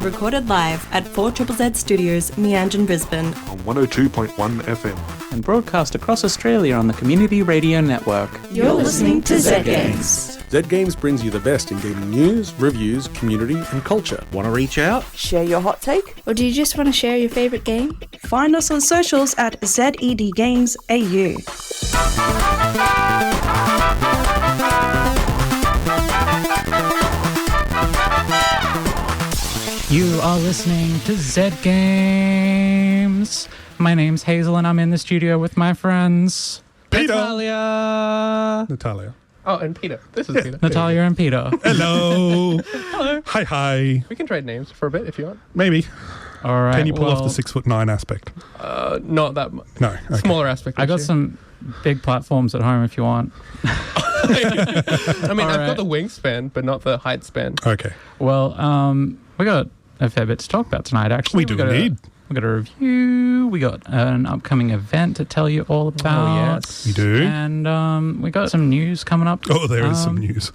recorded live at 4ZZZ Studios, Meanjin, Brisbane. On 102.1 FM. And broadcast across Australia on the Community Radio Network. You're listening to Zed Games. Zed Games brings you the best in gaming news, reviews, community and culture. Want to reach out? Share your hot take? Or do you just want to share your favourite game? Find us on socials at ZED Games AU. You are listening to Zed Games. My name's Hazel and I'm in the studio with my friends Peter. Natalia. Oh, and Peter. This is Peter. Natalia and Peter. Hello. Hello. Hi. We can trade names for a bit if you want. Maybe. All right. Can you pull off the 6'9" aspect? Not that much. No. Okay. Smaller aspect. I got some big platforms at home if you want. I mean, I've got the wingspan, but not the height span. Okay. Well, we got a fair bit to talk about tonight, actually. We do indeed. We got a review. We got an upcoming event to tell you all about. Oh, yes. We do. And we got some news coming up. Oh, there is some news.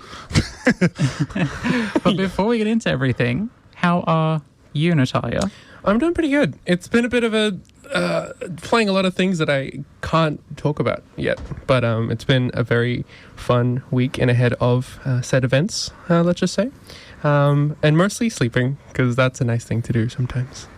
But before we get into everything, how are you, Natalia? I'm doing pretty good. It's been a bit of a playing a lot of things that I can't talk about yet, but it's been a very fun week and ahead of said events, let's just say, and mostly sleeping, because that's a nice thing to do sometimes.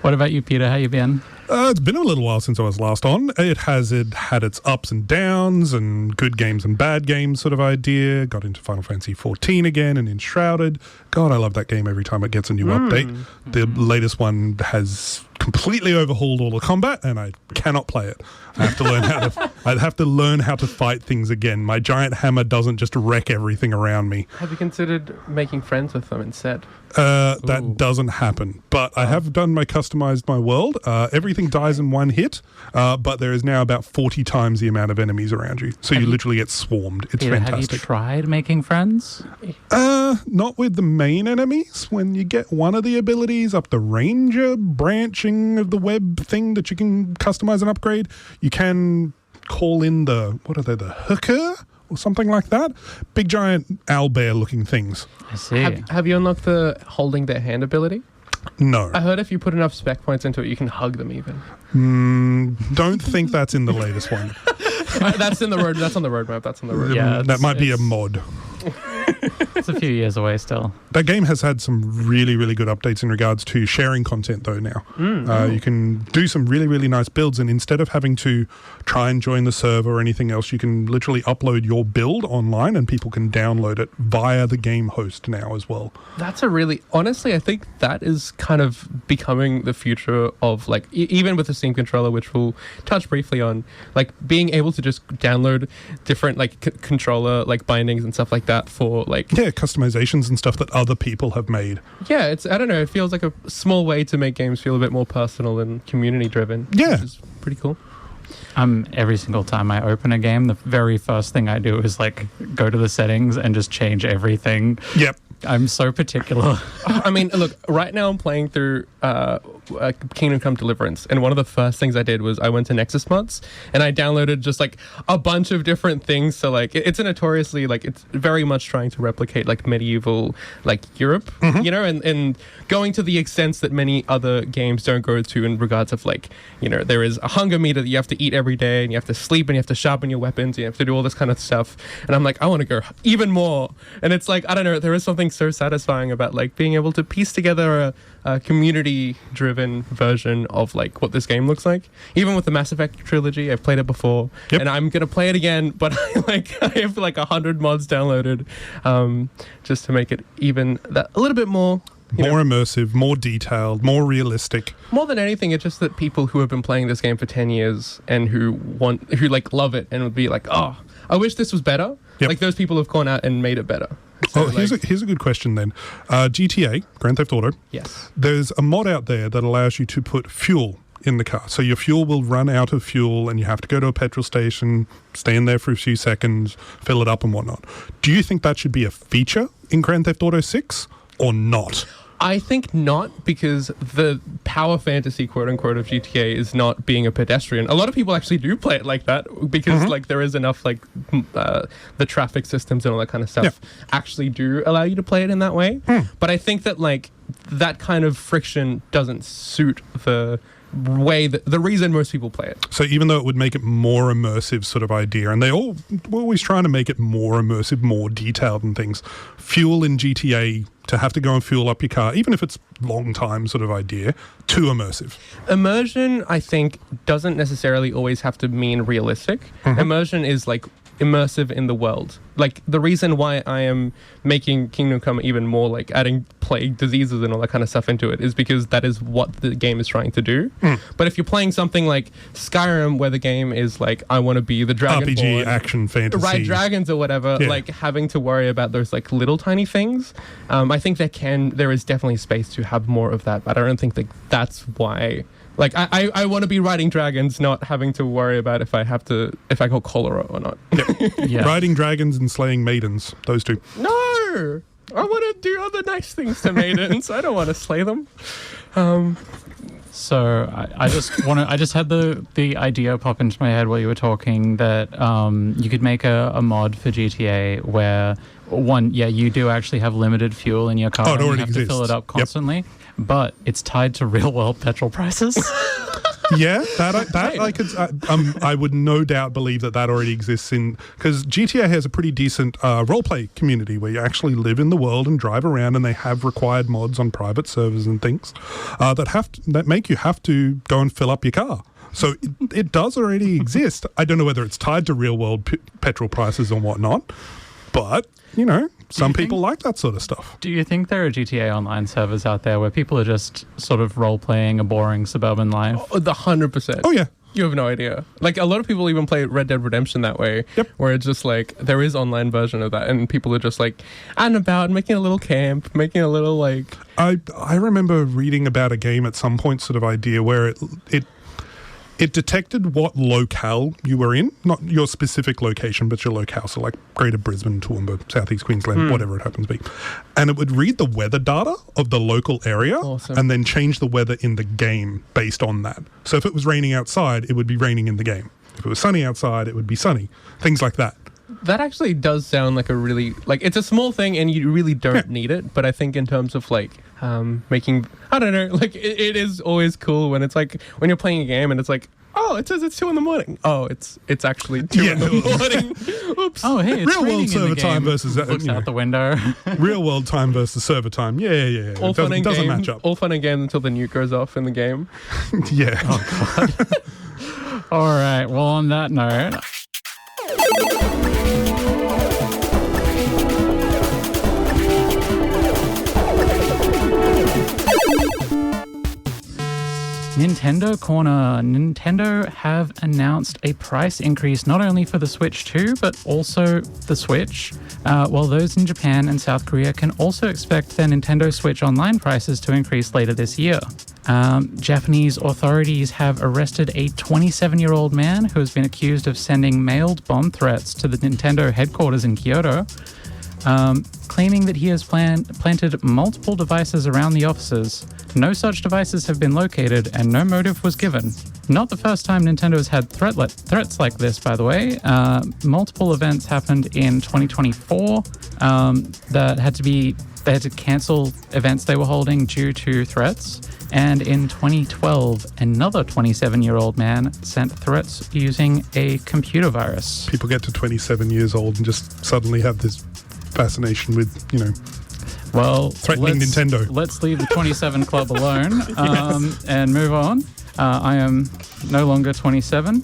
What about you, Peter? How you been? It's been a little while since I was last on. It had its ups and downs and good games and bad games sort of idea. Got into Final Fantasy 14 again and Enshrouded. God, I love that game every time it gets a new update. The latest one has completely overhauled all the combat and I cannot play it. I have to learn how to fight things again. My giant hammer doesn't just wreck everything around me. Have you considered making friends with them instead? That doesn't happen. But I have done customized my world. Everything dies in one hit, but there is now about 40 times the amount of enemies around you. So you literally get swarmed. It's Peter, fantastic. have you tried making friends? Not with the main enemies. When you get one of the abilities up the ranger branching of the web thing that you can customize and upgrade, you can call in the hooker or something like that. Big giant owlbear looking things. I see. Have you unlocked the holding their hand ability? No. I heard if you put enough spec points into it, you can hug them even. Don't think that's in the latest one. That's in the road. That's on the roadmap. That's on the road. Yeah, that might be a mod. It's a few years away still. That game has had some really, really good updates in regards to sharing content, though, now. You can do some really, really nice builds, and instead of having to try and join the server or anything else, you can literally upload your build online, and people can download it via the game host now as well. That's honestly, I think that is kind of becoming the future of, like, even with the Steam controller, which we'll touch briefly on, like, being able to just download different, like, controller, like, bindings and stuff like that for, like... Yeah, customizations and stuff that other people have made. Yeah, I don't know, it feels like a small way to make games feel a bit more personal and community-driven. Yeah. Which is pretty cool. Every single time I open a game, the very first thing I do is, like, go to the settings and just change everything. Yep. I'm so particular. I mean, look, right now I'm playing through Kingdom Come Deliverance, and one of the first things I did was I went to Nexus Mods and I downloaded just like a bunch of different things. So like it's a notoriously, like, it's very much trying to replicate like medieval, like, Europe, you know, and going to the extents that many other games don't go to in regards of, like, you know, there is a hunger meter that you have to eat every day, and you have to sleep, and you have to sharpen your weapons, and you have to do all this kind of stuff. And I'm like, I want to go even more. And it's like, I don't know, there is something so satisfying about, like, being able to piece together a community-driven version of, like, what this game looks like. Even with the Mass Effect trilogy, I've played it before, and I'm gonna play it again. But I have like 100 mods downloaded, just to make it even a little bit more. More immersive, more detailed, more realistic. More than anything, it's just that people who have been playing this game for 10 years and who like love it and would be like, oh, I wish this was better. Yep. Like, those people have gone out and made it better. So, here's a good question then. GTA, Grand Theft Auto. Yes. There's a mod out there that allows you to put fuel in the car. So your fuel will run out of fuel and you have to go to a petrol station, stay in there for a few seconds, fill it up and whatnot. Do you think that should be a feature in Grand Theft Auto 6 or not? I think not, because the power fantasy, quote unquote, of GTA is not being a pedestrian. A lot of people actually do play it like that because like there is enough like the traffic systems and all that kind of stuff actually do allow you to play it in that way. But I think that like that kind of friction doesn't suit the way that the reason most people play it. So even though it would make it more immersive sort of idea, and we're always trying to make it more immersive, more detailed and things, fuel in GTA to have to go and fuel up your car, even if it's long time sort of idea, too immersive. Immersion, I think, doesn't necessarily always have to mean realistic. Immersion is like immersive in the world. Like the reason why I am making Kingdom Come even more, like adding plague diseases and all that kind of stuff into it, is because that is what the game is trying to do. But if you're playing something like Skyrim, where the game is like, I want to be the Dragonborn, RPG, action, fantasy, ride dragons or whatever, like having to worry about those like little tiny things, I think there is definitely space to have more of that, but I don't think that that's why. Like, I want to be riding dragons, not having to worry about if I got cholera or not. Riding dragons and slaying maidens, those two. No! I want to do other nice things to maidens. I don't want to slay them. So I just had the idea pop into my head while you were talking that you could make a mod for GTA where you do actually have limited fuel in your car. Oh, it already you have exists. to fill it up constantly, but it's tied to real world petrol prices. I would no doubt believe that already exists because GTA has a pretty decent roleplay community where you actually live in the world and drive around, and they have required mods on private servers and things that make you have to go and fill up your car. So it does already exist. I don't know whether it's tied to real world petrol prices or whatnot, but some people like that sort of stuff. Do you think there are GTA Online servers out there where people are just sort of role-playing a boring suburban life? Oh, 100%. Oh, yeah. You have no idea. Like, a lot of people even play Red Dead Redemption that way, where it's just like, there is online version of that, and people are just like, out and about, making a little camp, making a little like... I remember reading about a game at some point sort of idea where it detected what locale you were in, not your specific location, but your locale. So like Greater Brisbane, Toowoomba, Southeast Queensland, whatever it happens to be. And it would read the weather data of the local area and then change the weather in the game based on that. So if it was raining outside, it would be raining in the game. If it was sunny outside, it would be sunny. Things like that. That actually does sound like a really, like, it's a small thing and you really don't need it. But I think in terms of like making, I don't know, like it is always cool when it's like, when you're playing a game and it's like, oh, it says it's 2 a.m. Oh, it's actually 2 a.m. Oops. Oh, hey, it's real world server time versus looks out the window. Real world time versus server time. Yeah. All It doesn't match up. All fun and games until the nuke goes off in the game. Yeah. Oh God. All right. Well, on that note. Nintendo Corner. Nintendo have announced a price increase not only for the Switch 2, but also the Switch, while those in Japan and South Korea can also expect their Nintendo Switch Online prices to increase later this year. Japanese authorities have arrested a 27-year-old man who has been accused of sending mailed bomb threats to the Nintendo headquarters in Kyoto, claiming that he has planted multiple devices around the offices. No such devices have been located and no motive was given. Not the first time Nintendo has had threats like this, by the way. Multiple events happened in 2024 they had to cancel events they were holding due to threats. And in 2012, another 27-year-old man sent threats using a computer virus. People get to 27 years old and just suddenly have this fascination with, threatening Nintendo. Let's leave the 27 club alone and move on. I am no longer 27.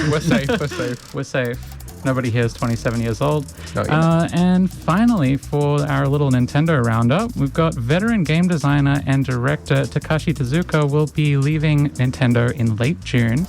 We're safe. We're safe. Nobody here is 27 years old. No, and finally, for our little Nintendo roundup, we've got veteran game designer and director Takashi Tezuka will be leaving Nintendo in late June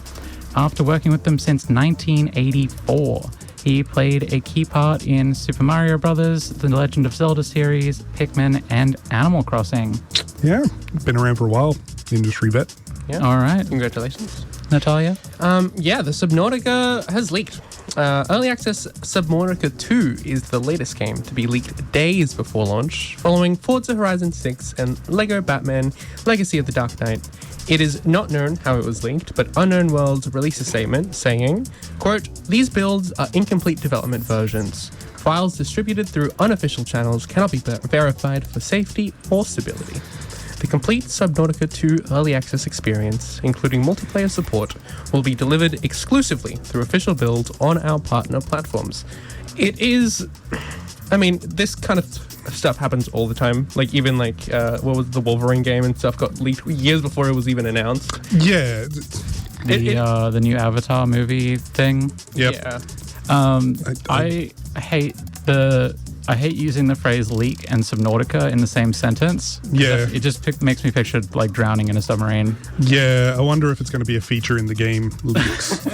after working with them since 1984. He played a key part in Super Mario Bros., The Legend of Zelda series, Pikmin, and Animal Crossing. Yeah, been around for a while. Industry vet. Yeah. All right. Congratulations. Natalia? The Subnautica has leaked. Early access Subnautica 2 is the latest game to be leaked days before launch, following Forza Horizon 6 and Lego Batman Legacy of the Dark Knight. It is not known how it was leaked, but Unknown Worlds released a statement saying, quote, "These builds are incomplete development versions. Files distributed through unofficial channels cannot be verified for safety or stability. The complete Subnautica 2 early access experience, including multiplayer support, will be delivered exclusively through official builds on our partner platforms." It is... I mean, this kind of stuff happens all the time. Like, even like, what was the Wolverine game and stuff got leaked years before it was even announced. Yeah. The new Avatar movie thing. Yep. Yeah. I hate using the phrase leak and Subnautica in the same sentence. Yeah. It just makes me picture like drowning in a submarine. Yeah, I wonder if it's going to be a feature in the game leaks.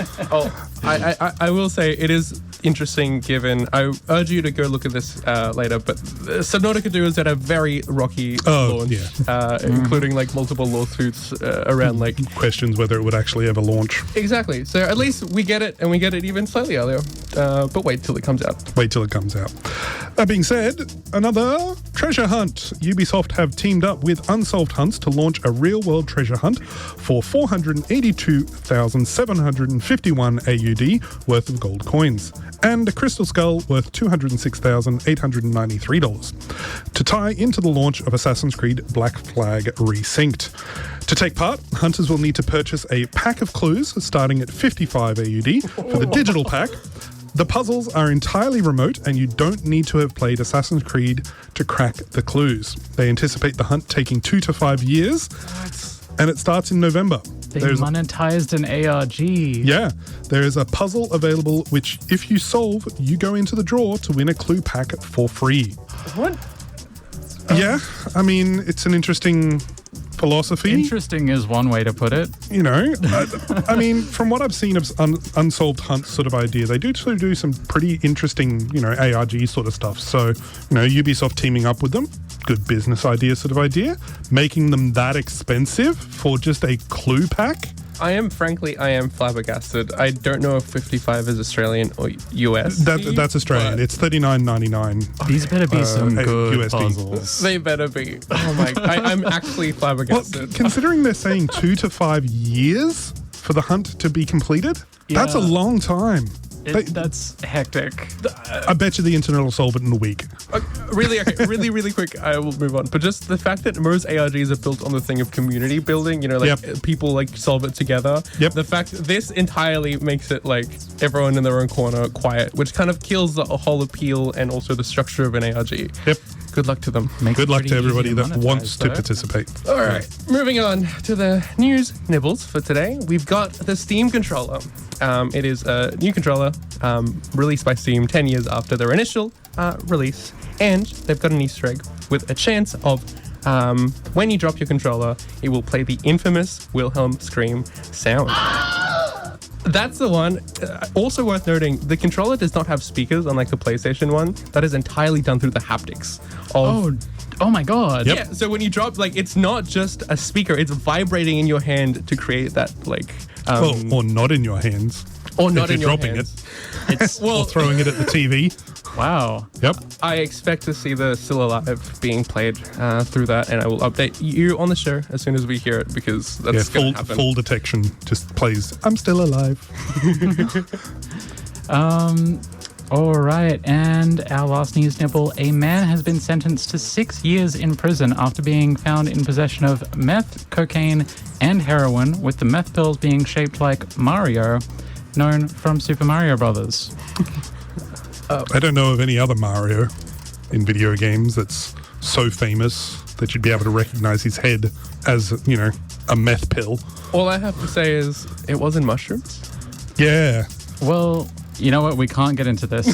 I will say it is interesting given, I urge you to go look at this later, but Subnautica 2 has had a very rocky launch, including like multiple lawsuits around like questions whether it would actually ever launch. Exactly. So at least we get it, and we get it even slightly earlier. But wait till it comes out. Wait till it comes out. That being said, another treasure hunt. Ubisoft have teamed up with Unsolved Hunts to launch a real-world treasure hunt for 482,751 AUD worth of gold coins, and a crystal skull worth $206,893 to tie into the launch of Assassin's Creed Black Flag Resynced. To take part, hunters will need to purchase a pack of clues starting at 55 AUD for the digital pack. The puzzles are entirely remote, and you don't need to have played Assassin's Creed to crack the clues. They anticipate the hunt taking 2 to 5 years, and it starts in November. They monetized an ARG. Yeah, there is a puzzle available which, if you solve, you go into the draw to win a clue pack for free. What? Yeah, I mean, it's an interesting philosophy. Interesting is one way to put it. You know, I mean, from what I've seen of Unsolved Hunts sort of idea, they do sort of do some pretty interesting, you know, ARG sort of stuff. So, you know, Ubisoft teaming up with them, good business idea sort of idea. Making them that expensive for just a clue pack. I am flabbergasted. I don't know if 55 is Australian or US. That's Australian. It's $39.99. These better be some good USD. puzzles. They better be. Oh my! I'm actually flabbergasted. Well, considering they're saying 2 to 5 years for the hunt to be completed, that's a long time. That's hectic. I bet you the internet will solve it in a week. Really quick, I will move on. But just the fact that most ARGs are built on the thing of community building, you know, like people like solve it together. Yep. The fact that this entirely makes it like everyone in their own corner quiet, which kind of kills the whole appeal and also the structure of an ARG. Yep. Good luck to them. Good luck to everybody that wants to participate. All right, moving on to the news nibbles for today. We've got the Steam controller. It is a new controller released by Steam 10 years after their initial release, and they've got an Easter egg with a chance of when you drop your controller, it will play the infamous Wilhelm scream sound. That's the one. Also worth noting, the controller does not have speakers unlike the PlayStation one. That is entirely done through the haptics. Oh my god. Yep. Yeah, so when you drop, like, it's not just a speaker, it's vibrating in your hand to create that, like... or not in your hands. Or not if in you're your dropping hands. it. Or throwing it at the TV. Wow. Yep. I expect to see the Still Alive being played through that, and I will update you on the show as soon as we hear it, because that's going to happen. Full detection just plays, I'm still alive. All right, and our last news nibble. A man has been sentenced to 6 years in prison after being found in possession of meth, cocaine, and heroin, with the meth pills being shaped like Mario, known from Super Mario Brothers. I don't know of any other Mario in video games that's so famous that you'd be able to recognize his head as, you know, a meth pill. All I have to say is, it wasn't mushrooms. Yeah. Well, you know what? We can't get into this.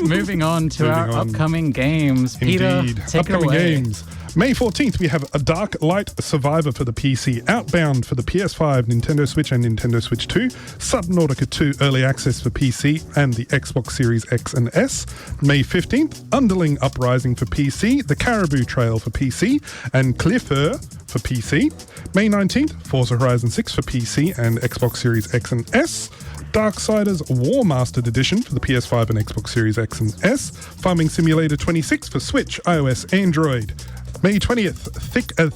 Moving on to our upcoming games. Peter, Indeed. take Upcoming it away. games. May 14th, we have A Dark Light Survivor for the PC, Outbound for the PS5, Nintendo Switch and Nintendo Switch 2, Subnautica 2 Early Access for PC and the Xbox Series X and S. May 15th, Underling Uprising for PC, The Caribou Trail for PC, and Clifford for PC. May 19th, Forza Horizon 6 for PC and Xbox Series X and S. Darksiders War Mastered Edition for the PS5 and Xbox Series X and S, Farming Simulator 26 for Switch, iOS, Android. May 20th, Thick as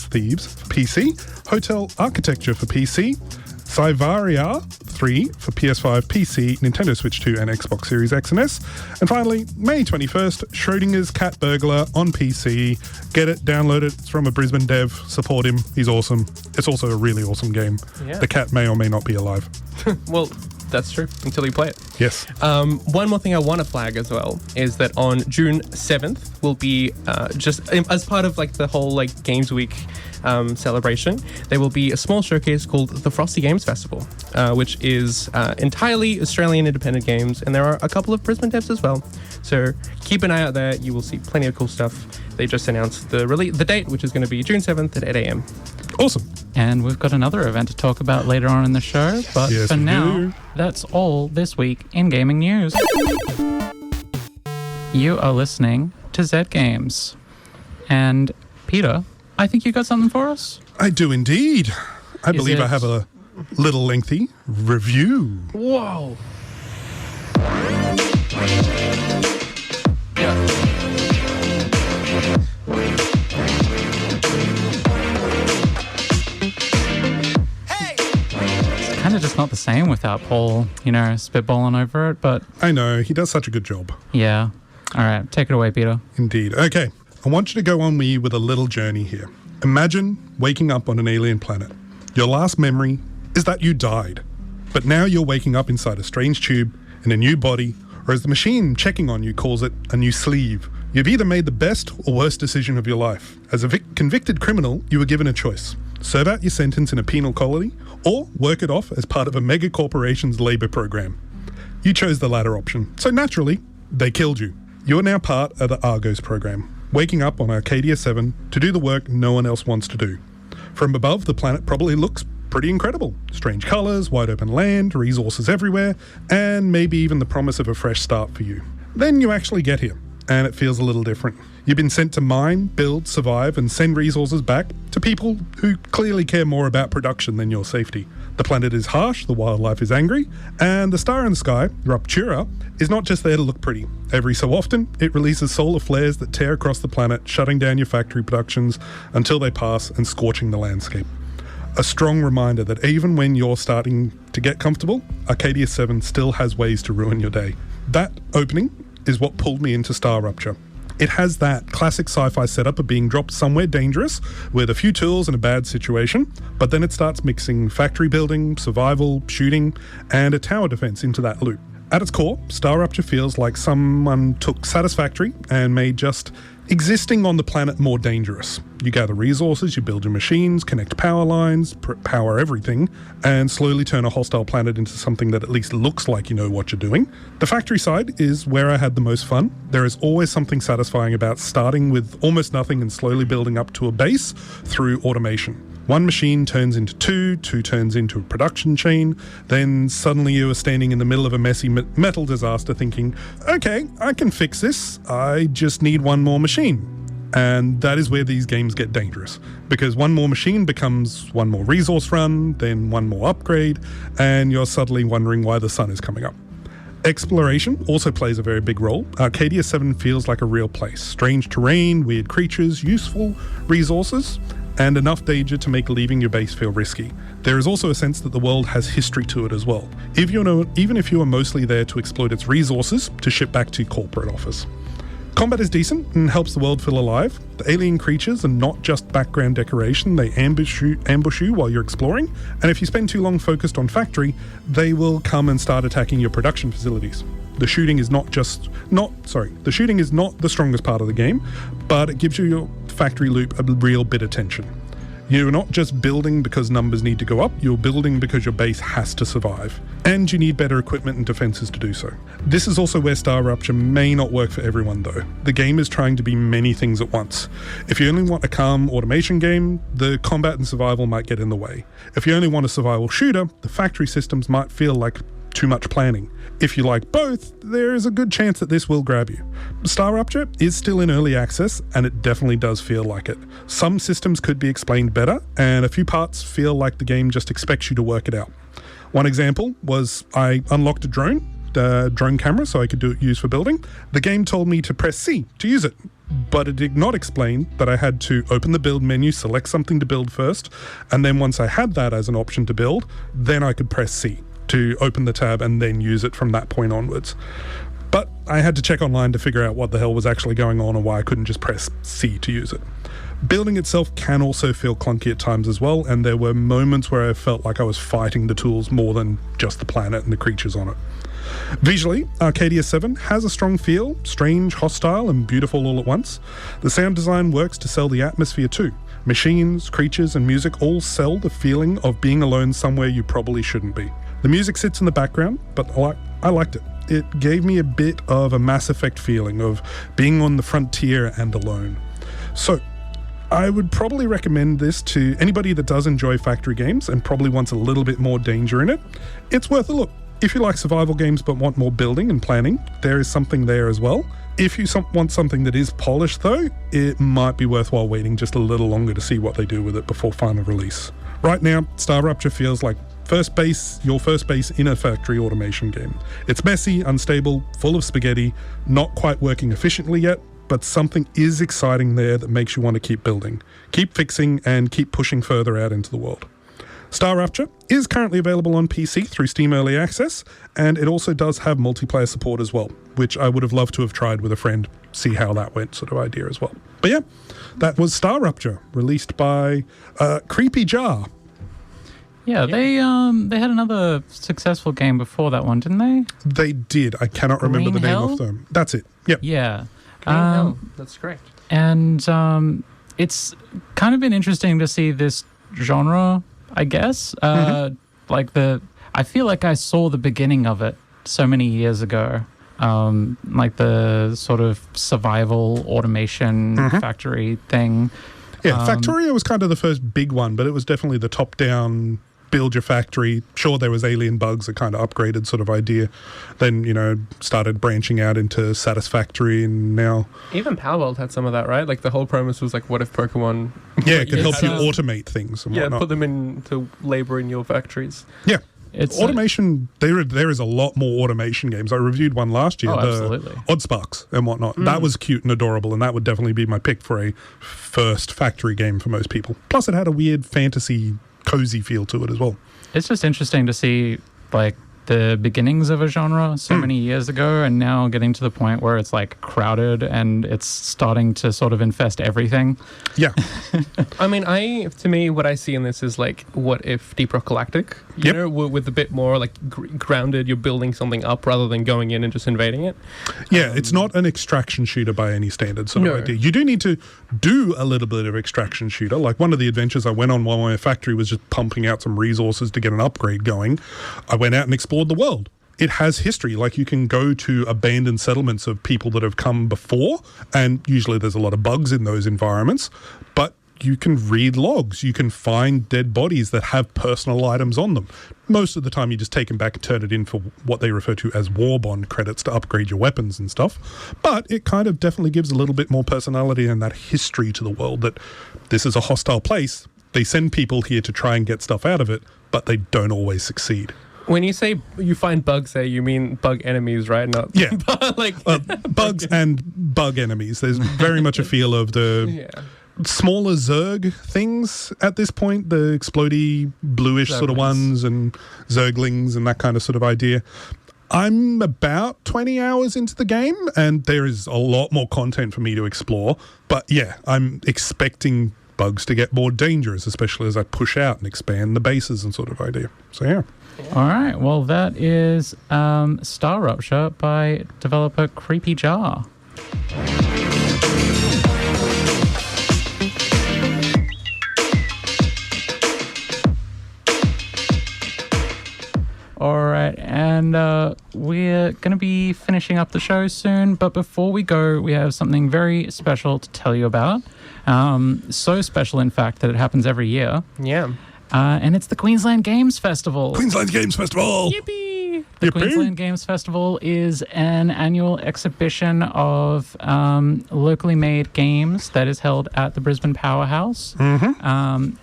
Thieves for PC, Hotel Architecture for PC, Cyvaria 3 for PS5, PC, Nintendo Switch 2 and Xbox Series X and S. And finally, May 21st, Schrodinger's Cat Burglar on PC. Get it, download it. It's from a Brisbane dev. Support him. He's awesome. It's also a really awesome game. Yeah. The cat may or may not be alive. Well, that's true until you play it. Yes. One more thing I want to flag as well is that on June 7th will be just as part of like the whole like Games Week celebration, there will be a small showcase called the Frosty Games Festival, which is entirely Australian independent games, and there are a couple of Brisbane devs as well. So keep an eye out there. You will see plenty of cool stuff. They just announced the date, which is going to be June 7th at 8 a.m. Awesome. And we've got another event to talk about later on in the show, but Yes, for we now, do. that's all this week in gaming news. You are listening to Zed Games. And Peter, I think you got something for us? I do indeed. I Is believe I it- have a little lengthy review. Whoa. It's kind of just not the same without Paul, spitballing over it, but I know, he does such a good job. yeah. All right, take it away, Peter. Indeed. Okay, I want you to go on me with a little journey here. Imagine waking up on an alien planet. Your last memory is that you died, but now you're waking up inside a strange tube in a new body, or as the machine checking on you calls it, a new sleeve. You've either made the best or worst decision of your life. As a convicted criminal, you were given a choice. Serve out your sentence in a penal colony, or work it off as part of a mega corporation's labor program. You chose the latter option, so naturally, they killed you. You are now part of the Argos program, waking up on Arcadia 7 to do the work no one else wants to do. From above, the planet probably looks pretty incredible. Strange colours, wide open land, resources everywhere, and maybe even the promise of a fresh start for you. Then you actually get here, and it feels a little different. You've been sent to mine, build, survive, and send resources back to people who clearly care more about production than your safety. The planet is harsh, the wildlife is angry, and the star in the sky, Rapture, is not just there to look pretty. Every so often, it releases solar flares that tear across the planet, shutting down your factory productions until they pass and scorching the landscape. A strong reminder that even when you're starting to get comfortable, Arcadia 7 still has ways to ruin your day. That opening is what pulled me into StarRupture. It has that classic sci-fi setup of being dropped somewhere dangerous with a few tools and a bad situation, but then it starts mixing factory building, survival, shooting, and a tower defense into that loop. At its core, StarRupture feels like someone took Satisfactory and made just existing on the planet more dangerous. You gather resources, you build your machines, connect power lines, power everything, and slowly turn a hostile planet into something that at least looks like you know what you're doing. The factory side is where I had the most fun. There is always something satisfying about starting with almost nothing and slowly building up to a base through automation. One machine turns into two turns into a production chain, then suddenly you are standing in the middle of a messy metal disaster thinking, okay, I can fix this, I just need one more machine. And that is where these games get dangerous, because one more machine becomes one more resource run, then one more upgrade, and you're suddenly wondering why the sun is coming up. Exploration also plays a very big role. Arcadia 7 feels like a real place. Strange terrain, weird creatures, useful resources, and enough danger to make leaving your base feel risky. There is also a sense that the world has history to it as well, even if you are mostly there to exploit its resources to ship back to corporate office. Combat is decent and helps the world feel alive. The alien creatures are not just background decoration, they ambush you while you're exploring, and if you spend too long focused on factory, they will come and start attacking your production facilities. The shooting is not the strongest part of the game, but it gives you your factory loop a real bit of tension. You're not just building because numbers need to go up, you're building because your base has to survive. And you need better equipment and defenses to do so. This is also where StarRupture may not work for everyone though. The game is trying to be many things at once. If you only want a calm automation game, the combat and survival might get in the way. If you only want a survival shooter, the factory systems might feel like too much planning. If you like both, there is a good chance that this will grab you. StarRupture is still in early access, and it definitely does feel like it. Some systems could be explained better, and a few parts feel like the game just expects you to work it out. One example was I unlocked a drone camera so I could use for building. The game told me to press C to use it, but it did not explain that I had to open the build menu, select something to build first, and then once I had that as an option to build, then I could press C to open the tab and then use it from that point onwards. But I had to check online to figure out what the hell was actually going on and why I couldn't just press C to use it. Building itself can also feel clunky at times as well, and there were moments where I felt like I was fighting the tools more than just the planet and the creatures on it. Visually, Arcadia 7 has a strong feel, strange, hostile, and beautiful all at once. The sound design works to sell the atmosphere too. Machines, creatures, and music all sell the feeling of being alone somewhere you probably shouldn't be. The music sits in the background, but I liked it. It gave me a bit of a Mass Effect feeling of being on the frontier and alone. So, I would probably recommend this to anybody that does enjoy factory games and probably wants a little bit more danger in it. It's worth a look. If you like survival games but want more building and planning, there is something there as well. If you want something that is polished though, it might be worthwhile waiting just a little longer to see what they do with it before final release. Right now, StarRupture feels like your first base in a factory automation game. It's messy, unstable, full of spaghetti, not quite working efficiently yet, but something is exciting there that makes you want to keep building, keep fixing, and keep pushing further out into the world. StarRupture is currently available on PC through Steam Early Access, and it also does have multiplayer support as well, which I would have loved to have tried with a friend, see how that went sort of idea as well. But yeah, that was StarRupture, released by Creepy Jar. Yeah, they had another successful game before that one, didn't they? They did. I cannot remember the name of them. That's it. Yep. Yeah. That's correct. And it's kind of been interesting to see this genre, I guess. I feel like I saw the beginning of it so many years ago. Like the sort of survival automation factory thing. Yeah, Factorio was kind of the first big one, but it was definitely the top-down build your factory. Sure, there was alien bugs, a kind of upgraded sort of idea. Then, started branching out into Satisfactory, and now... Even Palworld had some of that, right? Like, the whole premise was, like, what if Pokemon... Yeah, it could help you automate things and whatnot. Put them into labor in your factories. Yeah. It's automation, there is a lot more automation games. I reviewed one last year, absolutely. Oddsparks and whatnot. That was cute and adorable, and that would definitely be my pick for a first factory game for most people. Plus, it had a weird fantasy, cozy feel to it as well. It's just interesting to see, like, the beginnings of a genre so many years ago, and now getting to the point where it's like crowded and it's starting to sort of infest everything. Yeah. I mean, to me, what I see in this is like, what if Deep Rock Galactic? You know, with a bit more like grounded, you're building something up rather than going in and just invading it. Yeah, it's not an extraction shooter by any standard sort of idea. You do need to do a little bit of extraction shooter. Like one of the adventures I went on while my factory was just pumping out some resources to get an upgrade going. I went out and explored the world. It has history. Like you can go to abandoned settlements of people that have come before, and usually there's a lot of bugs in those environments, but you can read logs. You can find dead bodies that have personal items on them. Most of the time you just take them back and turn it in for what they refer to as war bond credits to upgrade your weapons and stuff. But it kind of definitely gives a little bit more personality and that history to the world, that this is a hostile place. They send people here to try and get stuff out of it, but they don't always succeed. When you say you find bugs there, you mean bug enemies, right? Not bugs and bug enemies. There's very much a feel of the smaller Zerg things at this point, the explodey bluish sort of ones and Zerglings and that kind of sort of idea. I'm about 20 hours into the game, and there is a lot more content for me to explore. But yeah, I'm expecting bugs to get more dangerous, especially as I push out and expand the bases and sort of idea. So yeah. All right. Well, that is StarRupture by developer Creepy Jar. All right, and we're going to be finishing up the show soon, but before we go, we have something very special to tell you about. So special, in fact, that it happens every year. Yeah. And it's the Queensland Games Festival. Queensland Games Festival! Yippee! The Queensland Games Festival is an annual exhibition of locally made games that is held at the Brisbane Powerhouse.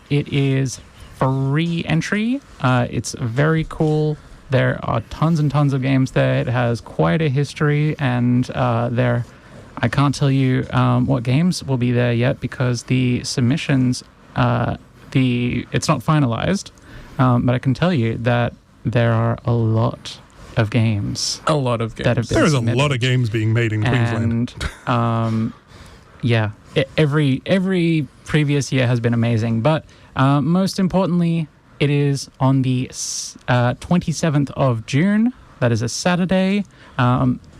It is free entry. It's very cool. There are tons and tons of games there. It has quite a history, and I can't tell you what games will be there yet because the submissions, it's not finalized, but I can tell you that there are a lot of games. A lot of games. That have been There is a submitted. lot of games being made in Queensland. And every previous year has been amazing, but most importantly, it is on the 27th of June. That is a Saturday.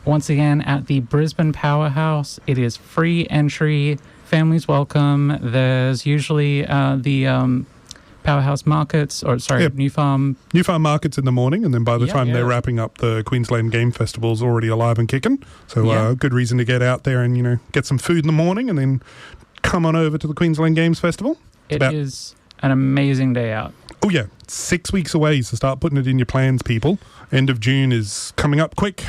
Once again, at the Brisbane Powerhouse. It is free entry. Families welcome. There's usually the Powerhouse markets, New Farm. New Farm markets in the morning, and then by the time they're wrapping up, the Queensland Game Festival's already alive and kicking. So good reason to get out there and, get some food in the morning and then come on over to the Queensland Games Festival. It is an amazing day out. Oh, yeah. 6 weeks away, so start putting it in your plans, people. End of June is coming up quick.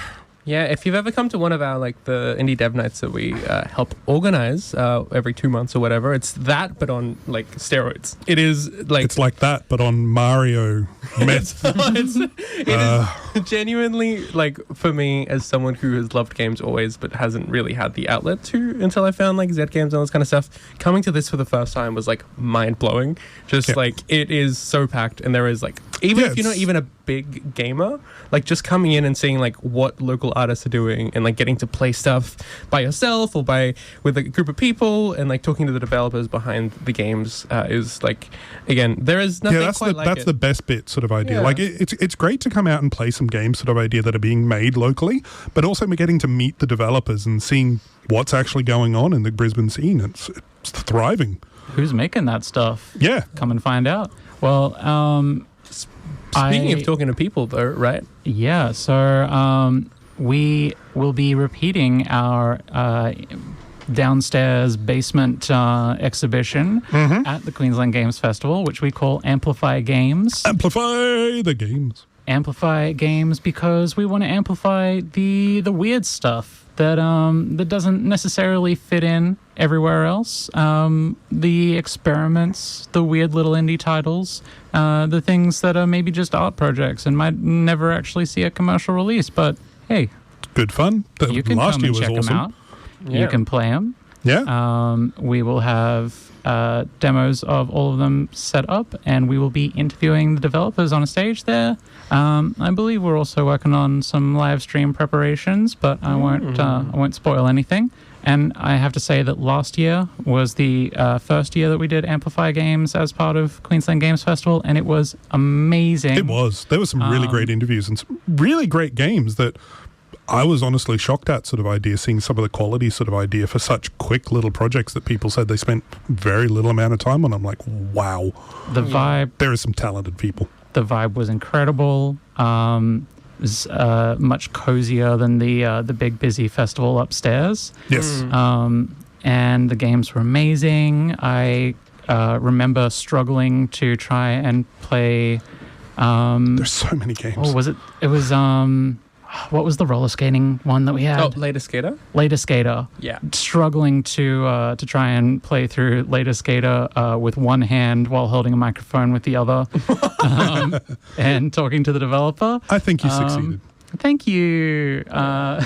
Yeah, if you've ever come to one of our the indie dev nights that we help organize every 2 months or whatever, it's that but on steroids. It is it's like that but on Mario meth. It is genuinely for me as someone who has loved games always but hasn't really had the outlet to until I found Zed Games and all this kind of stuff. Coming to this for the first time was mind blowing. It is so packed, and there is even if you're not even a big gamer, just coming in and seeing what local artists are doing and getting to play stuff by yourself or with a group of people and talking to the developers behind the games is again, there is nothing that's the best bit sort of idea. It's great to come out and play some games sort of idea that are being made locally, but also getting to meet the developers and seeing what's actually going on in the Brisbane scene. It's thriving. Who's making that stuff? Yeah. Come and find out. Well, speaking of talking to people, though, right? Yeah, so we will be repeating our downstairs basement exhibition at the Queensland Games Festival, which we call Amplify Games. Amplify the games. Amplify Games because we want to amplify the weird stuff that doesn't necessarily fit in everywhere else. The experiments, the weird little indie titles, the things that are maybe just art projects and might never actually see a commercial release. But hey, good fun. You can last come year and was check awesome. them out. Yeah. You can play them. Yeah. We will have demos of all of them set up, and we will be interviewing the developers on a stage there. I believe we're also working on some live stream preparations, but I won't spoil anything. And I have to say that last year was the first year that we did Amplify Games as part of Queensland Games Festival, and it was amazing. It was. There were some really great interviews and some really great games that I was honestly shocked at sort of idea, seeing some of the quality sort of idea for such quick little projects that people said they spent very little amount of time on. I'm like, wow. The vibe. There are some talented people. The vibe was incredible. Was much cozier than the big busy festival upstairs. Yes. And the games were amazing. I remember struggling to try and play. There's so many games. Oh, was it? It was. What was the roller skating one that we had? Oh, Later Skater? Later Skater. Yeah. Struggling to try and play through Later Skater with one hand while holding a microphone with the other and talking to the developer. I think you succeeded. Thank you. I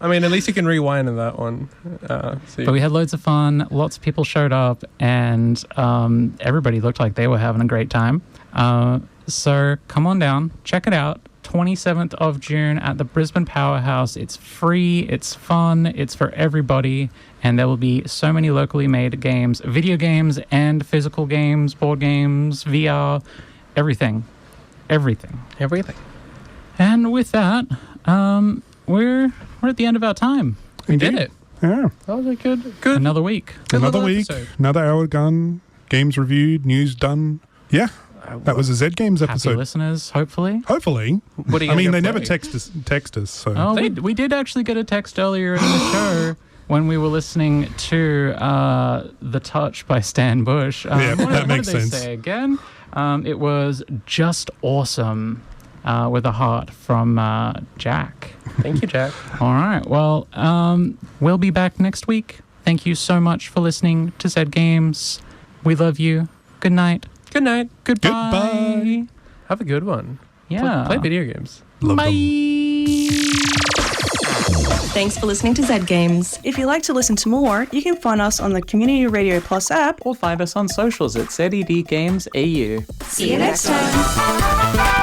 mean, at least you can rewind in that one. But we had loads of fun. Lots of people showed up, and everybody looked like they were having a great time. So come on down, check it out. 27th of June at the Brisbane Powerhouse. It's free, it's fun, it's for everybody, and there will be so many locally made games, video games and physical games, board games, VR, everything. And with that, we're at the end of our time. We did it. Yeah. That was a good. Another week. Another little week, episode. another hour gone, games reviewed, news done. Yeah. That was a Zed Games Happy episode. listeners, hopefully. Hopefully. What are you I mean, gonna they play? never text us. So. Oh, we did actually get a text earlier in the show when we were listening to The Touch by Stan Bush. Yeah, that what makes did they sense. say again? It was just awesome with a heart from Jack. Thank you, Jack. All right. Well, we'll be back next week. Thank you so much for listening to Zed Games. We love you. Good night. Good night. Goodbye. Have a good one. Yeah. Play video games. Love them. Thanks for listening to Zed Games. If you'd like to listen to more, you can find us on the Community Radio Plus app. Or find us on socials at ZED Games AU. See you next time.